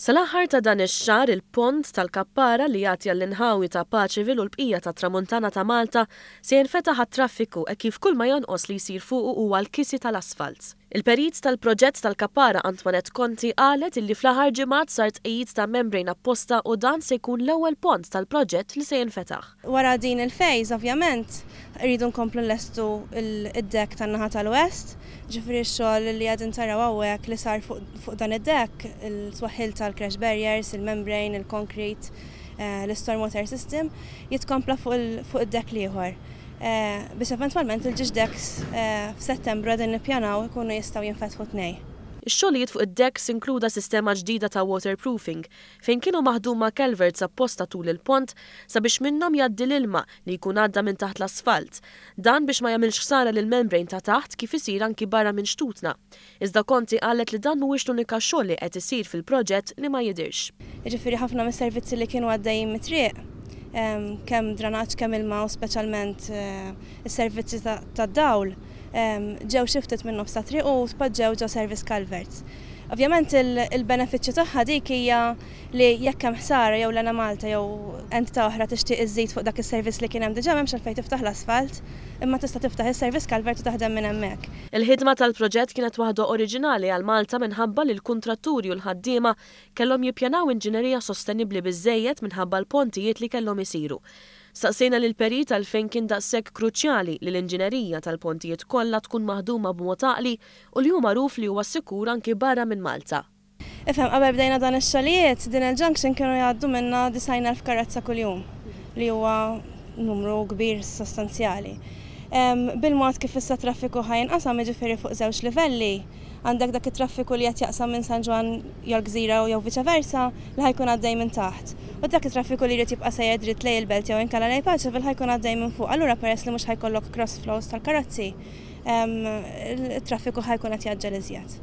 Sal-aħħar ta' dan ix-xahar il-pont tal-Kappara li jagħti għall-inħawi ta' Paċeville u l-bqija tat-Tramuntana ta' Malta se jinfetaħ għat-traffiku kif kull ma jonqos li jsir fuqu huwa l-kisi tal-asfalt. Il-perit tal-proġett tal-Kappara Antoinette Conti qalet illi fl-aħħar ġimgħat sar tqejjid ta' membrane apposta u dan se jkun l-ewwel pont tal-proġett li se jinfetaħ. Wara din il-fejż ovvjament rridu nkomplu nlestu id-dek tan-naħa tal-West, ġifieri x-xogħol li qegħdin taraw hawnhekk li sar fuq dan id-dek, il-twaħħil tal-crash barriers, il-membrane, il-concrete, l-stormwater system jitkompla fuq id-dek ieħor. Biex eventwalment il-ġiġ deks f'Settembru għadin nippjanaw ikunu jistgħu jinfetħu tnej. Ix-xogħlijiet fuq id-deks inkluda sistema ġdida ta' waterproofing fejn kienu maħduma culverts apposta tul il-pont sabiex minnhom jgħaddi l-ilma li jkun għadda minn taħt l-asfalt. Dan biex ma jagħmilx ħsara lill-membrane ta' taħt kif isir anki barra minn xtutna. Iżda Conti qalet li dan mhuwiex l-unika xogħol li qed isir fil-proġett li ma jidirx. Jiġifieri ħafna mis-servizzi li kienu għaddejjin mit-triq kemm dranaġġ kemm ilma u speċjalment is-servizzi tad-dawl ġew xiftet minn nofs triq u tpoġġew ġew service culverts. Ovvjament il-benefiċċju tagħha dik hija li jekk hemm ħsara jew lena Malta jew entità oħra tixtieq iżżid fuq dak is-servizz li kien hemm diġà m'hemmx għalfejn tiftaħ l-asfalt, imma tista' tiftaħ is-service culvert u taħdem minn hemmhekk. Il-ħidma tal-proġett kienet waħda oriġinali għal Malta minħabba li l-kuntratturi u l-ħaddiema kellhom jippjanaw inġinerija sostenibbli biżżejjed minħabba l-pontijiet li kellhom isiru. Staqsejna lil perit għalfejn kien daqshekk kruċjali li l-inġinerija tal-pontijiet kollha tkun maħduma b'mod għaqli u li hu magħruf li huwa sikur anki barra minn Malta. Ifhem qabel bdejna dan ix-xogħlijiet din il-junction kienu jgħaddu minnha 90,000 karozza kuljum li huwa numru kbir sostanzjali. Bil-mod kif issa traffiku ħajinqasam jiġifieri fuq żewġ livelli, għandek dak it-traffiku li qed jaqsam minn San Ġwan jew l-Gżira jew viċa versa li ħajkun għaddej minn taħt. U dak it-traffiku li jrid jibqa' sejjer dritt lejn il-belt jew inkella lejn Paċeville ħajkun għaddej minn fuq. Allura peress li mhux ħajkollok cross flows tal-karozzi, it-traffiku ħajkun qed jaġġel iżjed.